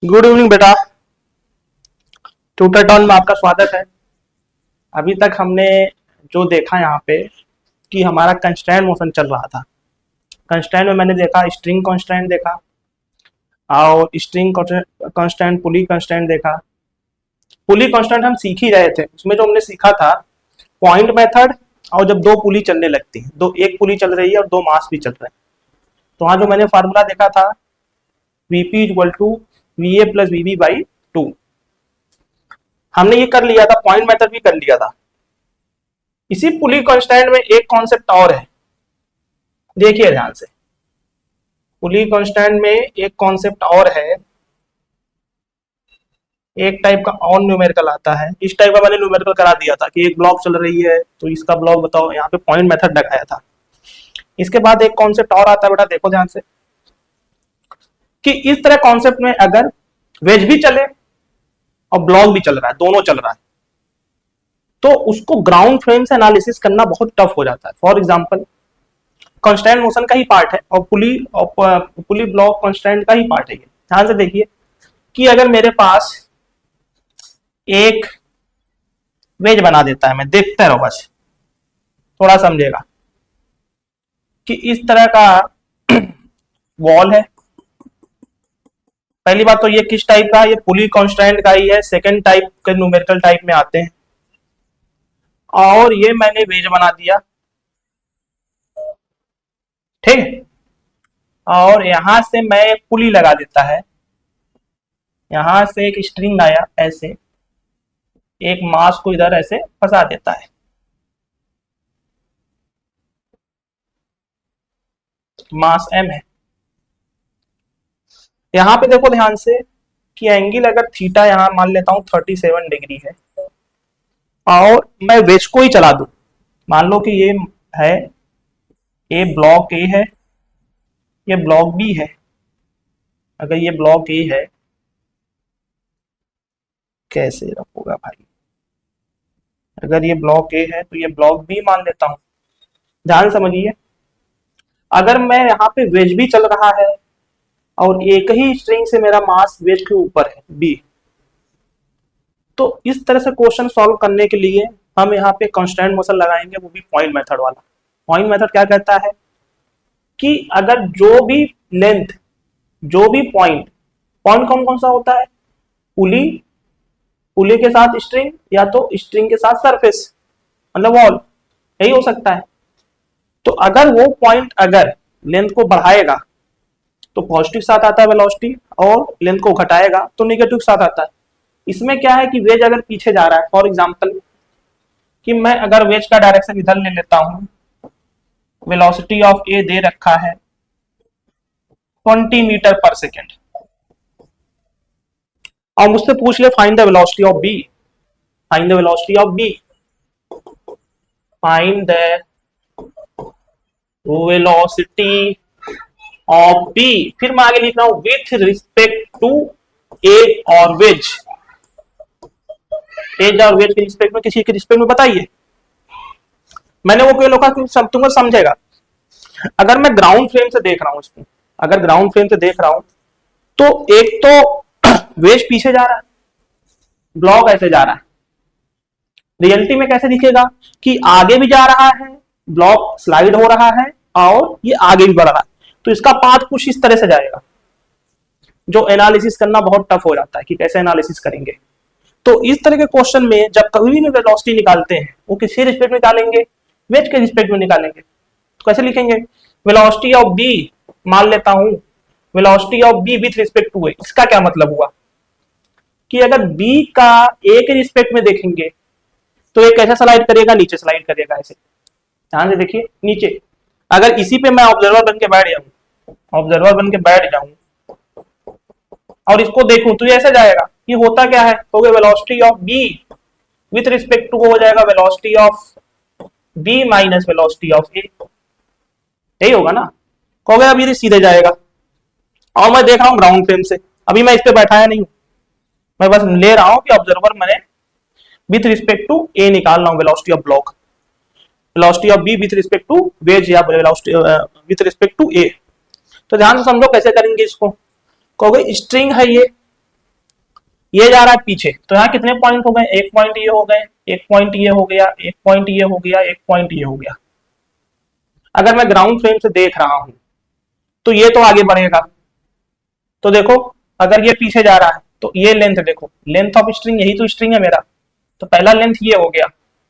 Good evening बेटा। Tutor town में आपका स्वागत है। अभी तक हमने जो देखा यहाँ पे कि हमारा कंस्ट्रेंट मोशन चल रहा था। कंस्ट्रेंट में मैंने देखा स्ट्रिंग कंस्ट्रेंट देखा और स्ट्रिंग कंस्ट्रेंट, पुली कंस्ट्रेंट देखा। पुली कंस्ट्रेंट हम सीख ही रहे थे। उसमें जो हमने सीखा था पॉइंट मेथड, और जब दो पुली चलने लगती है, दो एक पुली चल रही है और दो मास भी चल रहे हैं, तो वहाँ जो मैंने फार्मूला देखा था Vp equal to V A plus V B by 2। हमने ये कर लिया था, पॉइंट मेथड भी कर लिया था। इसी पुली कांस्टेंट में एक कॉन्सेप्ट और है, देखिए ध्यान से। पुली कांस्टेंट में एक कॉन्सेप्ट और है, एक टाइप का और न्यूमेरिकल आता है। इस टाइप का मैंने न्यूमेरिकल करा दिया था कि एक ब्लॉक चल रही है तो इसका ब्लॉक बताओ, यहाँ पे पॉइंट मेथड लगाया था। इसके बाद एक कॉन्सेप्ट और आता है बेटा, देखो ध्यान से, कि इस तरह कॉन्सेप्ट में अगर वेज भी चले और ब्लॉक भी चल रहा है, दोनों चल रहा है, तो उसको ग्राउंड फ्रेम से एनालिसिस करना बहुत टफ हो जाता है। फॉर एग्जांपल कांस्टेंट मोशन का ही पार्ट है और पुली ब्लॉक कांस्टेंट का ही पार्ट है। ध्यान से देखिए कि अगर मेरे पास एक वेज बना देता है, मैं देखते रहो बस, थोड़ा समझेगा, कि इस तरह का वॉल है। पहली बात तो ये किस टाइप का, ये पुली कांस्टेंट का ही है, सेकेंड टाइप के न्यूमेरिकल टाइप में आते हैं। और ये मैंने वेज बना दिया, ठीक। और यहां से मैं एक पुली लगा देता है, यहां से एक स्ट्रिंग आया, ऐसे एक मास को इधर ऐसे फंसा देता है। मास m है। यहां पे देखो ध्यान से कि एंगल अगर थीटा यहां मान लेता हूं 37 डिग्री है, और मैं वेज को ही चला दूं, मान लो कि ये है, ये ब्लॉक ए है, ये ब्लॉक बी है। अगर ये ब्लॉक ए है, कैसे रखूंगा भाई, अगर ये ब्लॉक ए है तो ये ब्लॉक बी मान लेता हूं। ध्यान समझिए, अगर मैं यहाँ पे वेज भी चल रहा है और एक ही स्ट्रिंग से मेरा मास वेज के ऊपर है बी, तो इस तरह से क्वेश्चन सॉल्व करने के लिए हम यहाँ पे कांस्टेंट मोशन लगाएंगे, वो भी पॉइंट मेथड वाला। पॉइंट मेथड क्या कहता है कि अगर जो भी लेंथ, जो भी पॉइंट, पॉइंट कौन कौन सा होता है, पुली, पुली के साथ स्ट्रिंग, या तो स्ट्रिंग के साथ सरफेस, मतलब वॉल, यही हो सकता है। तो अगर वो पॉइंट अगर लेंथ को बढ़ाएगा तो पॉजिटिव साथ आता है वेलोसिटी, और लेंथ को घटाएगा तो नेगेटिव साथ आता है। इसमें क्या है कि वेज अगर पीछे जा रहा है, फॉर एग्जांपल कि मैं अगर वेज का डायरेक्शन इधर ले लेता हूं, वेलोसिटी ऑफ ए दे रखा है 20 मीटर पर सेकेंड, और मुझसे पूछ ले find the velocity of B, find the velocity of B, find the velocity of B, फिर मैं आगे लिख रहा हूं विथ रिस्पेक्ट टू ए और वेज। एज और वेज के रिस्पेक्ट में, किसी के रिस्पेक्ट में बताइए। मैंने वो क्यों लिखा कि सब तुमको समझेगा। अगर मैं ग्राउंड फ्रेम से देख रहा हूं इसको, अगर ग्राउंड फ्रेम से देख रहा हूं, तो एक तो वेज पीछे जा रहा है, ब्लॉक ऐसे जा रहा है। रियलिटी में कैसे दिखेगा कि आगे भी जा रहा है, ब्लॉक स्लाइड हो रहा है, और ये आगे भी बढ़ रहा है, तो इसका पाथ कुछ इस तरह से जाएगा, जो एनालिसिस करना बहुत टफ हो जाता है कि कैसे एनालिसिस करेंगे। तो इस तरह के क्वेश्चन में जब कभी भी वेलोसिटी निकालते हैं, वो किसके रिस्पेक्ट में निकालेंगे, वेज के रिस्पेक्ट में निकालेंगे। तो कैसे लिखेंगे, वेलोसिटी ऑफ बी, मान लेता हूं velocity of B with respect to A. इसका क्या मतलब हुआ कि अगर बी का ए के रिस्पेक्ट में देखेंगे तो ये कैसे स्लाइड करेगा, नीचे स्लाइड करेगा ऐसे। ध्यान से देखिए नीचे। अगर इसी पे मैं ऑब्जर्वर बन के बैठ जाऊं, ऑब्जर्वर बन के बैठ जाऊं और इसको देखूं, तो ये ऐसे जाएगा। ये होता क्या है, तो velocity of B with respect to हो जाएगा velocity of B minus velocity of A, यही होगा ना। कहोगे अब ये सीधे जाएगा, और मैं देख रहा हूं ग्राउंड फ्रेम से, अभी मैं इस पे बैठाया नहीं हूं, मैं बस ले रहा हूं कि ऑब्जर्वर मैंने विथ रिस्पेक्ट टू ए निकाल रहा हूं, velocity of block, velocity of B with respect to wedge, या velocity with respect to A. तो ध्यान से समझो कैसे करेंगे इसको। कहोगे स्ट्रिंग है ये, ये जा रहा है पीछे, तो यहाँ कितने पॉइंट हो गए, एक पॉइंट ये हो गए, एक पॉइंट ये हो गया, एक पॉइंट ये हो गया, एक पॉइंट ये हो गया। अगर मैं ग्राउंड फ्रेम से देख रहा हूं तो ये तो आगे बढ़ेगा, तो देखो अगर ये पीछे जा रहा है तो ये लेंथ देखो, लेंथ ऑफ स्ट्रिंग, यही तो स्ट्रिंग है मेरा, तो पहला लेंथ ये हो गया,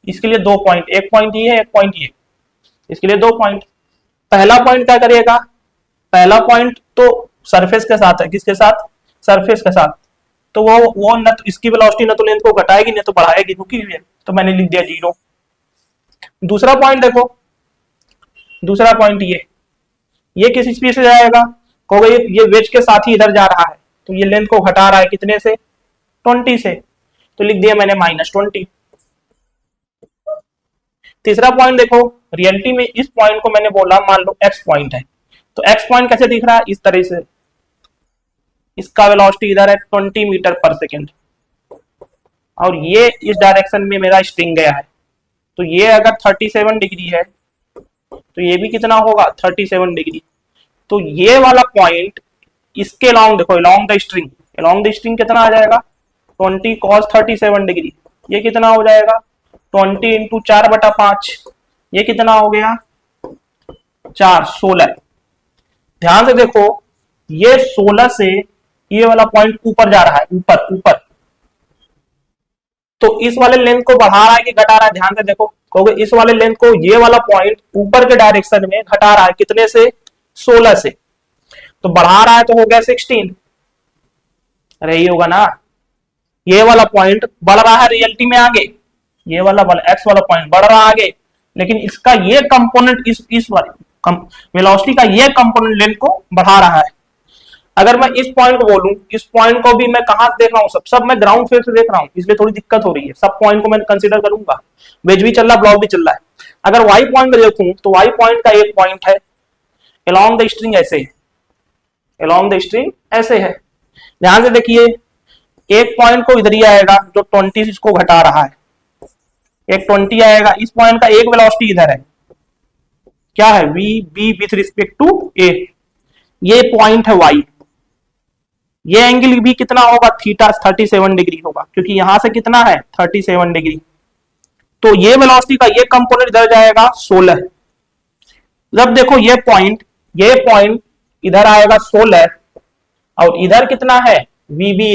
इसके लिए 2 पॉइंट, एक पॉइंट ये है, एक पॉइंट ये, इसके लिए 2 पॉइंट। पहला पॉइंट क्या करेगा, पहला पॉइंट तो सरफेस के साथ है, किसके साथ, सरफेस के साथ, तो वो न तो इसकी वेलोसिटी न तो लेंथ को घटाएगी न तो बढ़ाएगी, रुकी हुई है, तो मैंने लिख दिया 0। दूसरा पॉइंट देखो, दूसरा पॉइंट ये किस स्पीड से जाएगा, कहोगे ये वेज के साथ ही इधर जा रहा है, तो ये लेंथ को घटा रहा है कितने से, 20 से, तो लिख दिया मैंने -20। तीसरा पॉइंट देखो, रियलिटी में इस पॉइंट को मैंने बोला मान लो x पॉइंट है, तो x पॉइंट कैसे दिख रहा है, इस तरह से, इसका वेलोसिटी इधर है 20 मीटर पर सेकेंड, और ये इस डायरेक्शन में मेरा स्ट्रिंग गया है, तो ये अगर 37 डिग्री है तो ये भी कितना होगा, 37 डिग्री। तो ये वाला पॉइंट इसके लॉन्ग देखो, लॉन्ग द स्ट्रिंग कितना आ जाएगा, 20 cos 37 डिग्री, ये कितना हो जाएगा 20 इंटू 4/5, ये कितना हो गया 4, 16। ध्यान से देखो, ये 16 से ये वाला पॉइंट ऊपर जा रहा है, ऊपर, तो इस वाले लेंथ को बढ़ा रहा है कि घटा रहा है, ध्यान से देखो, क्योंकि इस वाले लेंथ को ये वाला पॉइंट ऊपर के डायरेक्शन में घटा रहा है, कितने से, 16 से, तो बढ़ा रहा है तो हो गया 16, अरे ये होगा ना, ये वाला पॉइंट बढ़ रहा है रियलिटी में आगे, ये वाला एक्स वाला पॉइंट बढ़ रहा है आगे, लेकिन इसका ये कंपोनेंट इस वाले वेलोसिटी का ये कंपोनेंट लेंथ को बढ़ा रहा है। अगर मैं इस पॉइंट को बोलूं, इस पॉइंट को भी मैं कहां से देख रहा हूं, सब मैं ग्राउंड फ्रेम से देख रहा हूं, इसलिए थोड़ी दिक्कत हो रही है, सब पॉइंट को मैं कंसीडर करूंगा, वेज भी चल रहा है, ब्लॉक भी चल रहा है। अगर वाई पॉइंट में देखूं तो वाई पॉइंट का एक पॉइंट है अलोंग द स्ट्रिंग, ऐसे है, अलोंग द स्ट्रिंग ऐसे है, ध्यान से देखिए, एक पॉइंट को इधर ही आएगा जो 20 इसको घटा रहा है, एक 20 आएगा, इस पॉइंट का एक वेलोसिटी इधर है, क्या है, V B with respect to A, ये पॉइंट है वाई, ये एंगल भी कितना होगा, थीटा 37 डिग्री होगा, क्योंकि यहां से कितना है 37 डिग्री, तो ये वेलोसिटी का ये कंपोनेंट इधर जाएगा 16। जब देखो ये पॉइंट इधर आएगा 16, और इधर कितना है VB,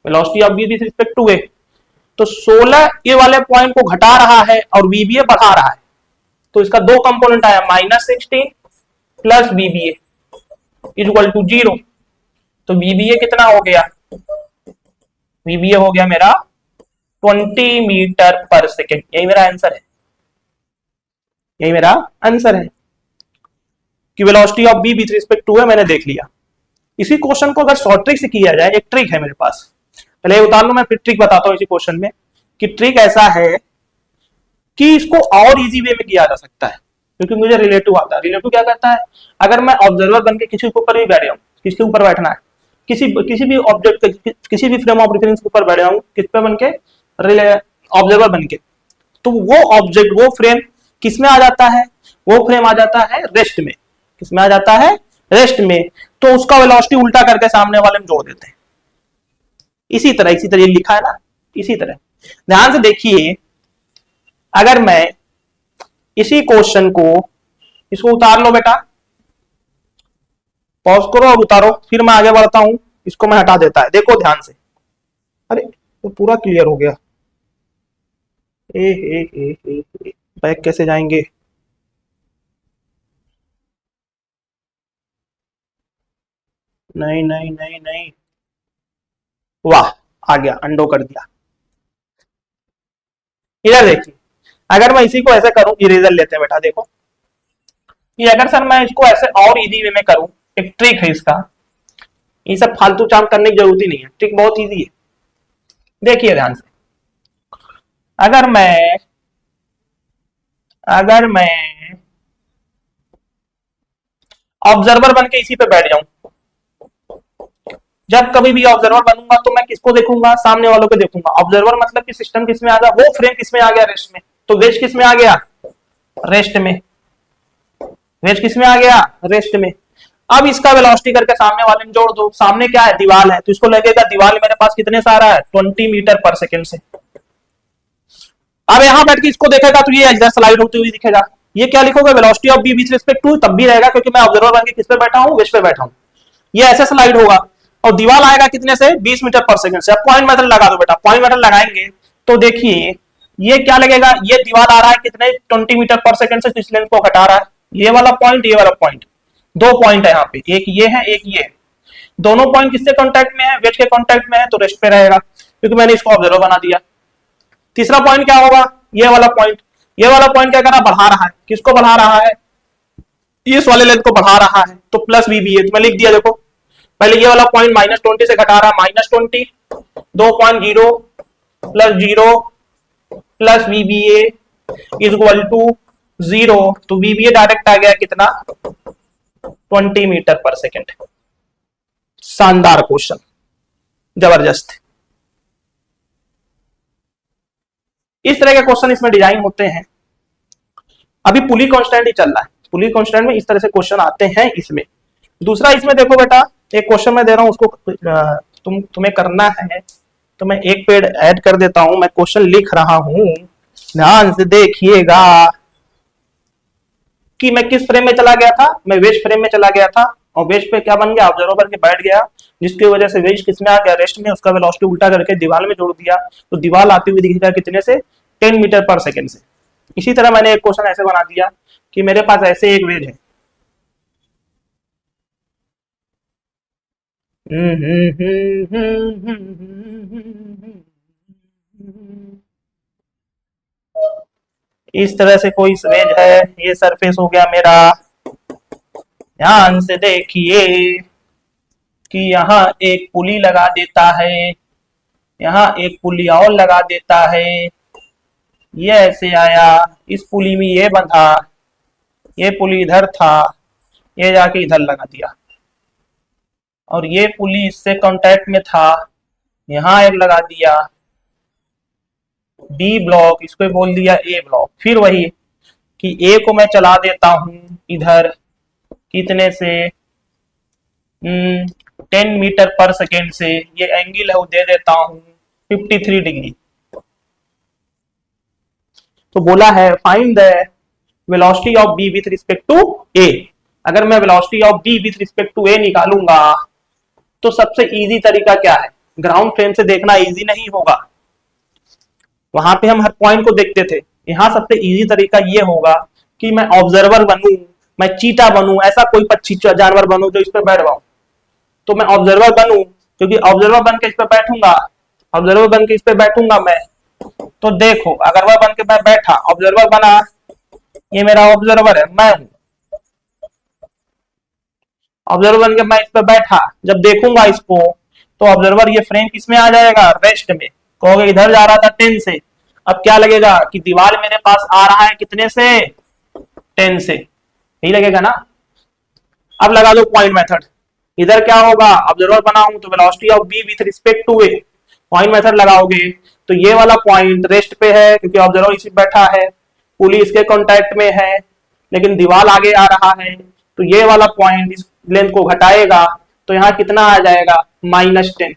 velocity of B with respect to A, तो 16 ये वाले पॉइंट को घटा रहा है और वीबीए बढ़ा रहा है, तो इसका 2 कंपोनेंट आया, -16 प्लस वीबीए इक्वल टू 0, तो वीबीए कितना हो गया, वीबीए हो गया मेरा 20 मीटर पर सेकेंड, यही मेरा आंसर है, यही मेरा आंसर है कि velocity of B with respect to है, मैंने देख लिया। इसी क्वेश्चन को अगर शॉर्ट ट्रिक से किया जाए, एक ट्रिक है मेरे पास, पहले उतार लो, मैं फिर ट्रिक बताता हूं इसी क्वेश्चन में, कि ट्रिक ऐसा है कि इसको और इजी वे में किया जा सकता है, क्योंकि मुझे रिलेटिव आता है। रिलेटिव क्या कहता है, अगर मैं ऑब्जर्वर बन के किसी के ऊपर भी बैठ जाऊं, किसके ऊपर बैठना है, किसी भी ऑब्जेक्ट, किसी भी फ्रेम ऑफ रेफरेंस के ऊपर बैठ जाऊं, किस पे बन के, ऑब्जर्वर बन के, तो वो ऑब्जेक्ट, वो फ्रेम किस में आ जाता है, वो फ्रेम आ जाता है रेस्ट में, किस में आ जाता है, रेस्ट में, तो उसका वेलोसिटी उल्टा करके सामने वाले में जोड़ देते हैं, इसी तरह लिखा है ना, इसी तरह। ध्यान से देखिए, अगर मैं इसी क्वेश्चन को, इसको उतार लो बेटा, पॉज करो और उतारो, फिर मैं आगे बढ़ता हूं, इसको मैं हटा देता है, देखो ध्यान से, अरे तो पूरा क्लियर हो गया, बैक कैसे जाएंगे, नहीं नहीं नहीं नहीं, वाह आ गया, अंडो कर दिया। इधर देखिए, अगर मैं इसी को ऐसे करूं, इरेजर लेते हैं बेटा, देखो कि अगर सर मैं इसको ऐसे और इजी वे में करूं, एक ट्रिक है इसका, ये सब फालतू काम करने की जरूरत ही नहीं है, ट्रिक बहुत इजी है, देखिए ध्यान से, अगर मैं ऑब्जर्वर बन के इसी पे बैठ जाऊं, जब कभी भी ऑब्जर्वर बनूंगा तो मैं किसको देखूंगा, सामने वालों को देखूंगा। ऑब्जर्वर मतलब कि सिस्टम किस में आ गया, वो फ्रेम किस में आ गया, रेस्ट में, तो वेज किस में आ गया, रेस्ट में, वेज किस में आ गया, रेस्ट में। अब इसका वेलोसिटी करके सामने वाले में जोड़ दो, सामने क्या है, दीवार है, तो इसको लगेगा दीवार मेरे पास कितने से आ रहा है, 20 मीटर पर सेकेंड से। अब यहां बैठ के इसको देखेगा तो ये इधर स्लाइड होती हुई दिखेगा। ये क्या लिखोगे, velocity of B with respect to, तब भी रहेगा क्योंकि मैं ऑब्जर्वर बन के किस पे बैठा हूं, विश पे बैठा हूं। ये ऐसे स्लाइड होगा और दीवार आएगा कितने से, 20 मीटर पर सेकंड से। अब पॉइंट मेथड लगा दो बेटा, पॉइंट मेथड लगाएंगे तो देखिए ये क्या लगेगा, ये दीवार आ रहा है कितने, 20 मीटर पर सेकंड से, तो इस लेंथ को घटा रहा है। ये वाला पॉइंट, ये वाला पॉइंट, दो पॉइंट है यहाँ पे, एक ये है एक ये है। दोनों पॉइंट किससे कांटेक्ट में है, वेज के कांटेक्ट में है, तो रेस्ट पे रहेगा क्योंकि मैंने इसको ऑब्जर्वर बना दिया। तीसरा पॉइंट क्या होगा, ये वाला पॉइंट, ये वाला पॉइंट क्या कर रहा है, बढ़ा रहा है, किसको बढ़ा रहा है, इस वाले लेंथ को बढ़ा रहा है, तो प्लस वी बी ए, तो मैं लिख दिया देखो, पहले ये वाला पॉइंट -20 से घटा रहा है, -20, 2.0 plus 0 plus V B A is equal to 0, तो वी बी ए डायरेक्ट आ गया कितना, 20 मीटर पर सेकेंड। शानदार क्वेश्चन, जबरदस्त। इस तरह के क्वेश्चन इसमें डिजाइन होते हैं। अभी पुली कांस्टेंट ही चल रहा है, पुली कांस्टेंट में इस तरह से क्वेश्चन आते हैं इसमें। दूसरा इसमें देखो बेटा, एक क्वेश्चन मैं दे रहा हूं, उसको तुम्हें करना है, तो मैं एक पेड़ ऐड कर देता हूं, मैं क्वेश्चन लिख रहा हूं, ध्यान से देखिएगा कि मैं किस फ्रेम में चला गया था, मैं वेज फ्रेम में चला गया था, और वेज पे क्या बन गया, ऑब्जर्वर बन के बैठ गया, जिसकी वजह से वेज किसमें आ गया, रेस्ट में, उसका वेलोसिटी उल्टा करके दीवार में जोड़ दिया, तो दीवार आती हुई दिखेगा कितने से, 10 मीटर पर सेकेंड से। इसी तरह मैंने एक क्वेश्चन ऐसे बना दिया कि मेरे पास ऐसे एक वेज है, इस तरह से कोई वेज है, ये सरफेस हो गया मेरा। ध्यान से देखिए कि यहाँ एक पुली लगा देता है, यहाँ एक पुली और लगा देता है, ये ऐसे आया, इस पुली में ये बंधा, ये पुली इधर था, ये जाके इधर लगा दिया, और ये पुली इससे कांटेक्ट में था, यहाँ एक लगा दिया, बी ब्लॉक, इसको बोल दिया ए ब्लॉक। फिर वही कि ए को मैं चला देता हूं इधर कितने से, 10 मीटर पर सेकेंड से, ये एंगल है वो दे देता हूं 53 डिग्री। तो बोला है find the velocity of B with respect to A. अगर मैं velocity of B with respect to A निकालूंगा तो सबसे इजी तरीका क्या है, ग्राउंड फ्रेम से देखना इजी नहीं होगा, वहां पे हम हर पॉइंट को देखते थे, यहाँ सबसे इजी तरीका ये होगा कि मैं ऑब्जर्वर बनूं, मैं चीटा बनूं, ऐसा कोई पक्षी जानवर बनूं जो इस पे बैठ पाऊं, तो मैं ऑब्जर्वर बनूं, क्योंकि ऑब्जर्वर बन के इस पे बैठूंगा, ऑब्जर्वर बन के इस पे बैठूंगा मैं, तो देखो अगर वह बन के मैं बैठा, ऑब्जर्वर बना, ये मेरा ऑब्जर्वर है, मैं हूं ऑब्जर्वर बन के, मैं इस पे बैठा, जब देखूंगा इसको तो ऑब्जर्वर ये फ्रेम किसमें आ जाएगा, रेस्ट में, कहोगे इधर जा रहा था 10 से, अब क्या लगेगा कि दीवार मेरे पास आ रहा है कितने से, 10 से, यही लगेगा ना। अब लगा दो पॉइंट मेथड, इधर क्या होगा, ऑब्जर्वर बना हूं तो velocity of B with respect to A, point method लगाओगे तो ये वाला पॉइंट रेस्ट पे है क्योंकि ऑब्जर्वर इसी बैठा है, पुली इसके कांटेक्ट में है, लेकिन दीवार आगे आ रहा है, तो ये वाला पॉइंट इस लेंथ को घटाएगा, तो यहाँ कितना आ जाएगा, -10।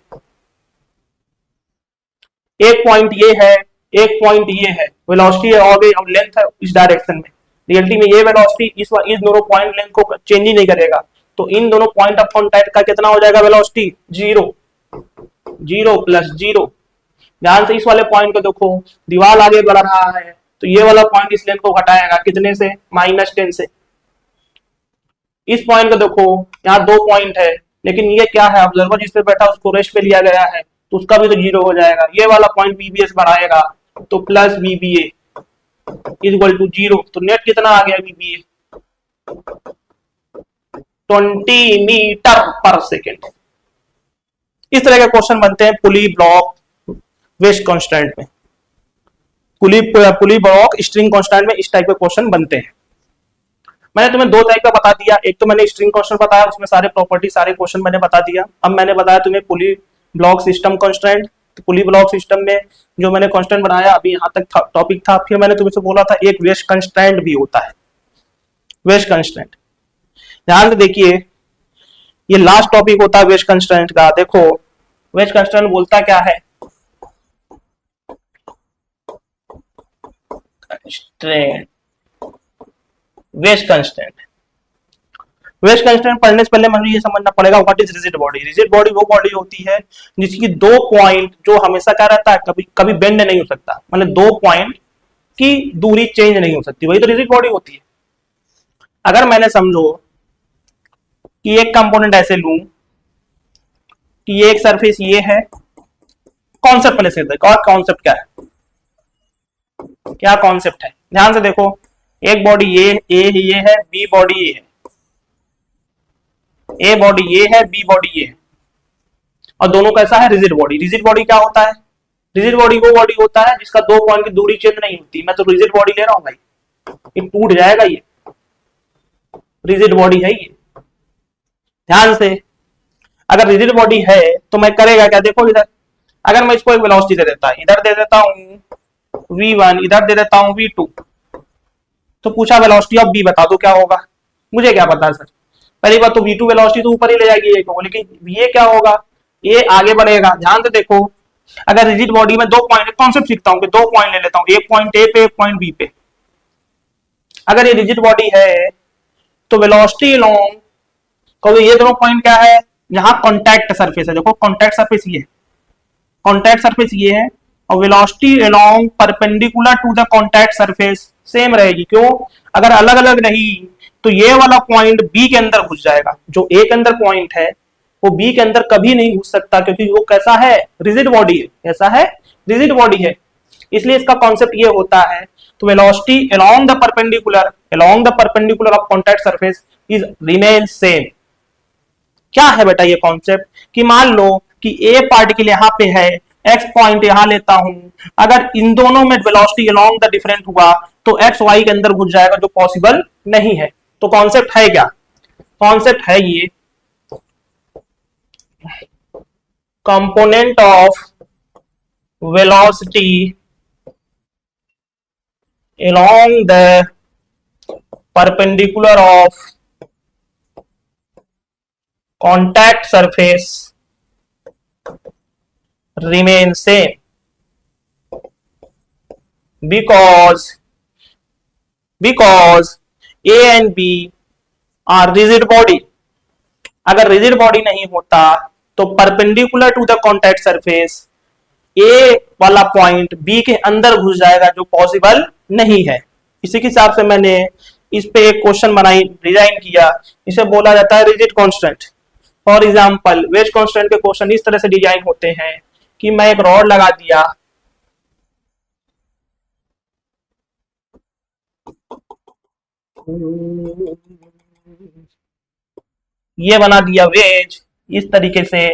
एक पॉइंट ये है, एक पॉइंट ये है, वेलोसिटी और लेंथ है इस डायरेक्शन में, रियलिटी में ये वेलोसिटी इस दोनों पॉइंट लेंथ को चेंज ही नहीं करेगा, तो इन दोनों पॉइंट ऑफ कांटेक्ट का कितना हो जाएगा वेलोसिटी, 0, 0 प्लस 0। ध्यान से इस वाले पॉइंट को देखो, दीवार आगे बढ़ रहा है, तो ये वाला पॉइंट इस लेंथ को घटाएगा कितने से, -10 से। इस पॉइंट को देखो, यहाँ दो पॉइंट है, लेकिन ये क्या है, ऑब्जर्वर जिस पे बैठा उसको रेस्ट पे लिया गया है, तो उसका भी तो 0 हो जाएगा, ये वाला पॉइंट बीबीएस बढ़ाएगा, तो plus BBA is equal to 0, तो नेट कितना आ गया बीबीए, 20 मीटर पर सेकेंड। इस तरह के क्वेश्चन बनते हैं पुली ब्लॉक वेस्ट कांस्टेंट में, पुली ब्लॉक स्ट्रिंग कांस्टेंट में इस टाइप के क्वेश्चन बनते हैं। मैंने तुम्हें दो टाइप का बता दिया, एक तो मैंने स्ट्रिंग कांस्टेंट बताया, उसमें सारे प्रॉपर्टी सारे क्वेश्चन मैंने बता दिया। अब मैंने बताया तुम्हें पुली ब्लॉक सिस्टम कांस्टेंट, तो पुली ब्लॉक सिस्टम में जो मैंने कांस्टेंट बनाया अभी यहाँ तक टॉपिक था। फिर मैंने तुमसे बोला था एक वेस्ट कांस्टेंट भी होता है, वेस्ट कांस्टेंट। ध्यान से देखिए, ये लास्ट टॉपिक होता है वेज कंस्ट्रेंट का। देखो वेज कंस्ट्रेंट बोलता क्या है, constraint, wedge constraint. Wedge constraint पढ़ने से पहले मुझे ये समझना पड़ेगा what is rigid body. Rigid body वो बॉडी होती है जिसकी दो पॉइंट जो हमेशा क्या रहता है, कभी कभी बेंड नहीं हो सकता, मतलब दो पॉइंट की दूरी चेंज नहीं हो सकती, वही तो रिजिड बॉडी होती है। अगर मैंने समझो कि एक कंपोनेंट ऐसे लूं कि ये एक सरफेस ये है, कॉन्सेप्ट पहले से देखो, और कॉन्सेप्ट क्या है, क्या कॉन्सेप्ट है, ध्यान से देखो। एक बॉडी ये है, बी बॉडी ये है, ए बॉडी ये है, बी बॉडी ये है, और दोनों कैसा है, रिजिड बॉडी। रिजिड बॉडी क्या होता है, रिजिड बॉडी वो बॉडी होता है जिसका दो पॉइंट की दूरी चेंज नहीं होती। मैं तो रिजिड बॉडी ले रहा हूं भाई, ये टूट जाएगा, ये रिजिड बॉडी है ये। ध्यान से, अगर रिजिड बॉडी है तो मैं करेगा क्या, देखो इधर, अगर मैं इसको एक वेलोसिटी दे देता, इधर दे देता हूं v1, इधर दे देता हूं v2, तो पूछा वेलोसिटी ऑफ b बता दो क्या होगा, मुझे क्या पता सर। पहली बात तो v2 वेलोसिटी तो ऊपर ही ले जाएगी एक को, लेकिन ये क्या होगा, ये आगे बढ़ेगा। ध्यान से देखो, अगर रिजिड बॉडी में दो पॉइंट, कॉन्सेप्ट सीखता हूं कि दो पॉइंट ले लेता हूं, एक पॉइंट ए पे, एक पॉइंट बी पे। अगर ये रिजिड बॉडी है तो वेलोसिटी अलोंग, क्योंकि ये दोनों पॉइंट क्या है, यहाँ कॉन्टैक्ट सरफेस है, देखो कॉन्टैक्ट सरफेस ये है, कॉन्टैक्ट सरफेस ये है, और velocity along perpendicular to the contact surface same रहेगी। क्यों, अगर अलग अलग रही तो ये वाला पॉइंट बी के अंदर घुस जाएगा, जो ए के अंदर पॉइंट है वो बी के अंदर कभी नहीं घुस सकता, क्योंकि वो कैसा है, रिजिड बॉडी है, कैसा है, रिजिड बॉडी है। इसलिए इसका कॉन्सेप्ट ये होता है, तो velocity along the perpendicular of contact surface is remain same. क्या है बेटा ये कॉन्सेप्ट, कि मान लो कि ए पार्टिकल यहाँ पे है, एक्स पॉइंट यहां लेता हूं, अगर इन दोनों में वेलोसिटी अलोंग द डिफरेंट हुआ तो एक्स वाई के अंदर घुस जाएगा, जो पॉसिबल नहीं है। तो कॉन्सेप्ट है क्या, कॉन्सेप्ट है ये, component of velocity along the perpendicular of contact surface remain same because A and B are rigid body। अगर रिजिड बॉडी नहीं होता तो perpendicular to the contact surface A वाला पॉइंट बी के अंदर घुस जाएगा, जो पॉसिबल नहीं है। इसी के हिसाब से मैंने इस पे एक क्वेश्चन डिजाइन किया, इसे बोला जाता है rigid constant. For example wedge constant के क्वेश्चन इस तरह से डिजाइन होते हैं कि मैं एक रॉड लगा दिया, ये बना दिया वेज इस तरीके से,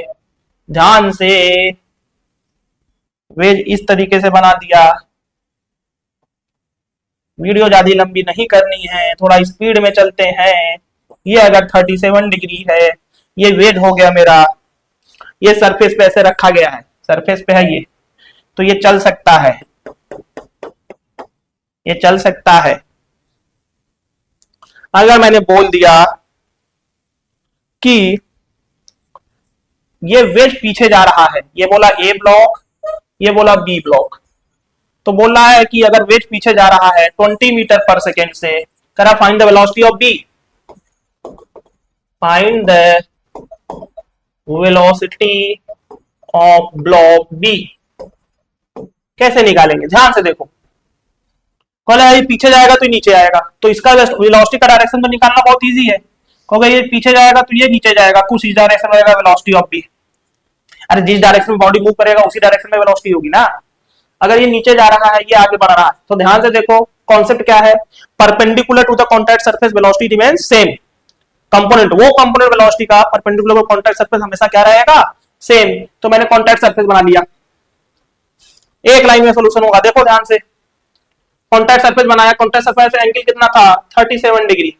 ध्यान से, वेज इस तरीके से बना दिया। वीडियो ज्यादा लंबी नहीं करनी है, थोड़ा स्पीड में चलते हैं। ये अगर 37 डिग्री है, ये वेज हो गया मेरा, ये सरफेस पे ऐसे रखा गया है, सरफेस पे है ये, तो ये चल सकता है, ये चल सकता है। अगर मैंने बोल दिया कि ये वेज पीछे जा रहा है, ये बोला ए ब्लॉक, ये बोला बी ब्लॉक, तो बोल रहा है कि अगर वेज पीछे जा रहा है 20 मीटर पर सेकेंड से, करा find the velocity of B, find the velocity of block B. कैसे निकालेंगे, ध्यान से देखो, ये पीछे जाएगा तो नीचे आएगा, तो इसका वेलोसिटी का डायरेक्शन तो निकालना बहुत इजी है, क्योंकि ये पीछे जाएगा तो ये नीचे जाएगा, कुछ इस डायरेक्शन में रहेगा वेलोसिटी ऑफ बी। अरे जिस डायरेक्शन में बॉडी मूव करेगा उसी डायरेक्शन में वेलोसिटी होगी ना। अगर ये नीचे जा रहा है, ये आगे बढ़ रहा है, तो ध्यान से देखो कॉन्सेप्ट क्या है, perpendicular to the contact surface velocity remains same. Component, वो कंपोनेंट वेलोसिटी का परपेंडिकुलर कॉन्टैक्ट सरफेस हमेशा क्या रहेगा, सेम। तो मैंने कॉन्टैक्ट सरफेस बना लिया, एक लाइन में सोल्यूशन होगा। देखो ध्यान से, कॉन्टैक्ट सरफेस बनाया, कॉन्टैक्ट सरफेस एंगल कितना था, 37 डिग्री।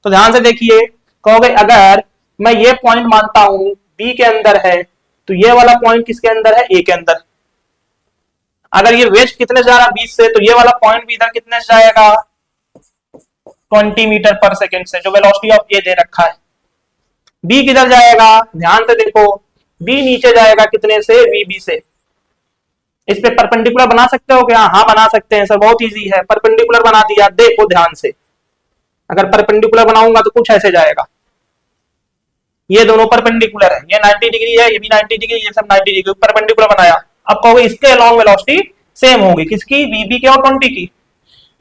तो ध्यान से देखिए, कहोगे अगर मैं ये पॉइंट मानता हूं बी के अंदर है, तो ये वाला पॉइंट किसके अंदर है, ए के अंदर। अगर ये वेज कितने से जा रहा है 20 से, तो ये वाला पॉइंट भी इधर कितने से जाएगा, 20 मीटर पर सेकेंड से, जो वेलोसिटी ऑफ ए दे रखा है। बी किधर जाएगा, ध्यान से देखो, बी नीचे जाएगा कितने से, वीबी से। इस पे परपेंडिकुलर बना सकते हो क्या, हाँ बना सकते हैं सर, बहुत इजी है, परपेंडिकुलर बना दिया। देखो ध्यान से, अगर परपेंडिकुलर बनाऊंगा तो कुछ ऐसे जाएगा, ये दोनों परपेंडिकुलर है, ये 90 डिग्री है, ये भी 90 डिग्री, ये सब 90 डिग्री, परपेंडिकुलर बनाया। अब कहोगे इसके अलॉन्ग वेलोसिटी सेम होगी, किसकी, वीबी के और 20 की।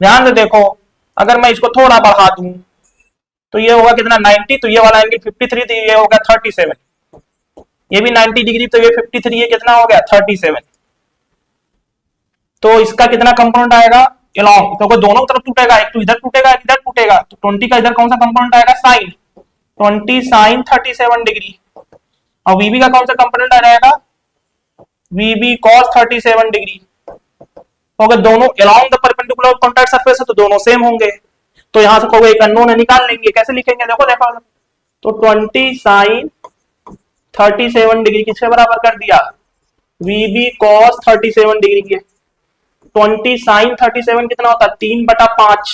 ध्यान से देखो, अगर मैं इसको थोड़ा बढ़ा दूं तो ये होगा कितना, 90, तो ये वाला एंगल 53, तो ये होगा 37, ये भी 90 डिग्री, तो ये 53, ये कितना हो गया, 37। तो इसका कितना कंपोनेंट आएगा, अलॉन्ग, तो दोनों तरफ टूटेगा, एक तो इधर टूटेगा, एक इधर टूटेगा, तो 20 का इधर कौन सा कंपोनेंट आएगा, साइन, 20 साइन 37 डिग्री। और वीबी का कौन सा कंपोनेंट आ जाएगा, वीबी कॉस 37 डिग्री। तो अगर दोनों along the perpendicular contact surface है तो दोनों सेम होंगे। तो यहां से कोई एक अननोन है, निकाल लेंगे, कैसे लिखेंगे, देखो देखो, तो 20 साइन 37 डिग्री किसके बराबर कर दिया, वीबी कॉस 37 डिग्री के। 20 साइन 37 कितना होता है, 3/5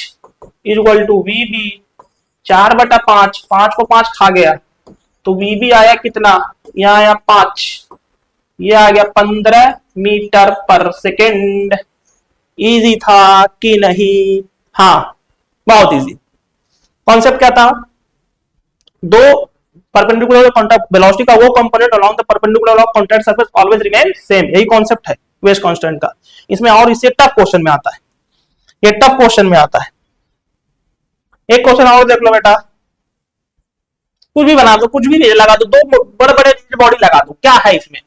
इक्वल टू वीबी 4/5, 5 को 5 खा गया, तो वीबी आया कितना, यहाँ आया 5, ये आ गया 15 मीटर पर सेकेंड। इजी था कि नहीं, हाँ बहुत इजी। कॉन्सेप्ट क्या था, दो परपेंडिकुलर कॉन्टैक्ट वेलोसिटी का वो component along the perpendicular of contact surface always remain same, यही कॉन्सेप्ट है वेज कांस्टेंट का। इसमें और इससे टफ क्वेश्चन में आता है, ये टफ क्वेश्चन में आता है। एक क्वेश्चन और देख लो बेटा, कुछ भी बना दो, कुछ भी नहीं लगा दो, दो बड़े बड़े बॉडी लगा दो, क्या है इसमें,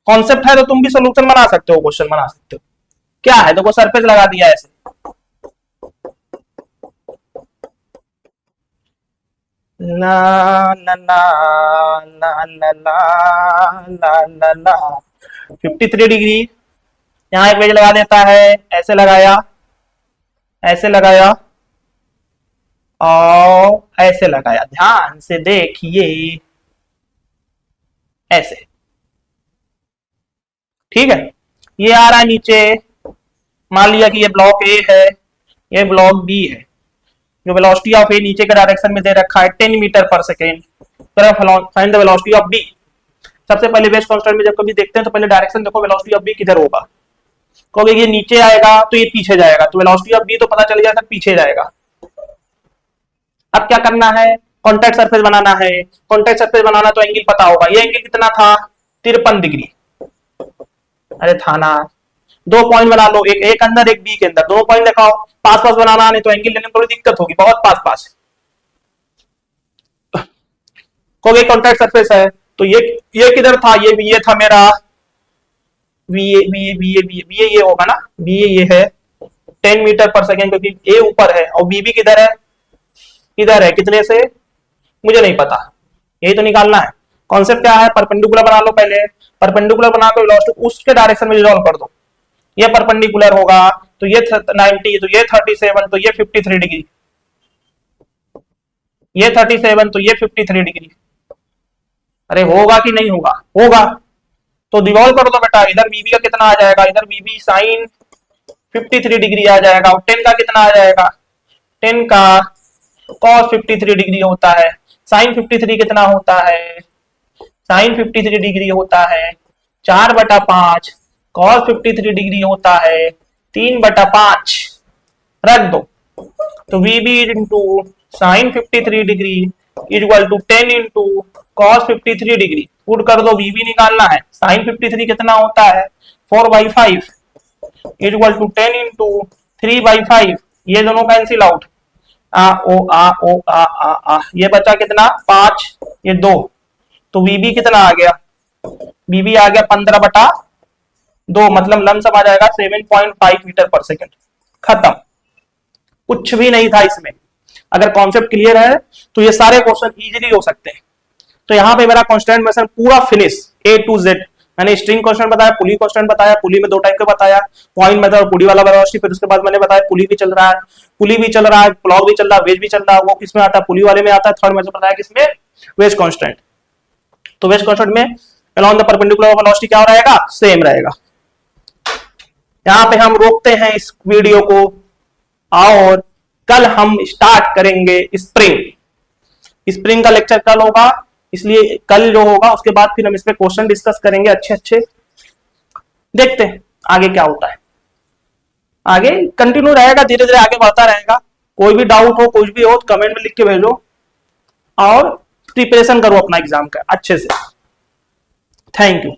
कॉन्सेप्ट है तो तुम भी सोल्यूशन बना सकते हो, क्वेश्चन बना सकते हो। क्या है, देखो सरफेस लगा दिया ऐसे, ला ला ला ला ला ला ला ला 53 डिग्री, यहां एक वेज लगा देता है, ऐसे लगाया, ऐसे लगाया और ऐसे लगाया, ध्यान से देखिए, ऐसे, ठीक है। ये आ रहा है नीचे, मान लिया कि ये ब्लॉक ए है, ये ब्लॉक बी है, जो वेलोसिटी ऑफ ए नीचे के डायरेक्शन में दे रखा है 10 meter per second, find the velocity of B. सबसे पहले वेज कांस्टेंट में जब कभी देखते हैं तो पहले डायरेक्शन देखो, वेलोसिटी ऑफ बी किधर होगा, कहोगे ये नीचे आएगा तो ये पीछे जाएगा, तो वेलोसिटी ऑफ बी तो पता चल जाता पीछे जाएगा। अब क्या करना है, कॉन्टैक्ट सरफेस बनाना है, कॉन्टैक्ट सरफेस बनाना तो एंगल पता होगा, ये एंगल कितना था, 53 डिग्री, अरे था ना, दो पॉइंट बना लो, एक एक अंदर एक बी के अंदर, दोनों पॉइंट दिखाओ, पास पास बनाना, नहीं तो एंगल लेने में थोड़ी दिक्कत होगी, बहुत पास पास। कोई कॉन्टैक्ट सरफेस है तो ये किधर था, ये था मेरा ये होगा ना, ये है 10 मीटर पर सेकेंड, क्योंकि ए ऊपर है और बी किधर है, इधर है, कितने से मुझे नहीं पता, यही तो निकालना है। कॉन्सेप्ट क्या है, परपेंडिकुलर बना लो पहले, परपेंडिकुलर बनाकर वेलोसिटी उसके डायरेक्शन में रिजॉल्व कर दो, ये परपेंडिकुलर होगा तो ये 90, तो ये 37, तो ये 53 डिग्री, ये 37, तो ये 53 डिग्री। अरे होगा कि नहीं होगा, होगा, तो डिवॉल्व कर दो बेटा, इधर बीबी का कितना आ जाएगा, इधर बीबी साइन 53 डिग्री आ जाएगा, और 10 का कितना आ जाएगा, 10 का कॉस 53 डिग्री होता है, साइन 53 कितना होता है, साइन 53 डिग्री होता है 4/5, कॉस 53 डिग्री होता है 3/5, रख दो, तो VB into sine 53 degree equal to 10 into cos 53 degree, put कर दो, वीबी निकालना है, साइन 53 कितना होता है 4/5 इक्वल टू 10 इंटू 3/5, ये दोनों कैंसिल आउट, ये बचा कितना 5, ये 2, तो वीबी कितना आ गया, वीबी आ गया 15/2, मतलब लमसम आ जाएगा 7.5 मीटर पर सेकेंड, खत्म, कुछ भी नहीं था इसमें। अगर कॉन्सेप्ट क्लियर है तो ये सारे क्वेश्चन इजीली हो सकते हैं। तो यहाँ पे मेरा कांस्टेंट मेथड पूरा फिनिश A to Z, मैंने स्ट्रिंग क्वेश्चन बताया, पुली क्वेश्चन बताया, पुली में दो टाइप का बताया, पॉइंट मेथड और पुली वाला वेलोसिटी, फिर उसके बाद मैंने बताया पुली भी चल रहा है, पुली भी चल रहा है, ब्लॉक भी चल रहा है, वेज भी चल रहा है, वो किसमें आता है, पुली वाले में आता है, थर्ड में बताया किसमें, वेज कांस्टेंट। तो वेज कांस्टेंट में अलोंग द परपेंडिकुलर वेलोसिटी क्या रहेगा, सेम रहेगा। यहाँ पे हम रोकते हैं इस वीडियो को और कल हम स्टार्ट करेंगे स्प्रिंग। स्प्रिंग का लेक्चर कल होगा, इसलिए कल जो होगा उसके बाद फिर हम इस पे क्वेश्चन डिस्कस करेंगे अच्छे अच्छे। देखते हैं आगे क्या होता है, आगे कंटिन्यू रहेगा, धीरे धीरे आगे बढ़ता रहेगा। कोई भी डाउट हो, कुछ भी हो तो कमेंट में लिख के भेजो और प्रिपरेशन करो अपना एग्जाम का अच्छे से। Thank you.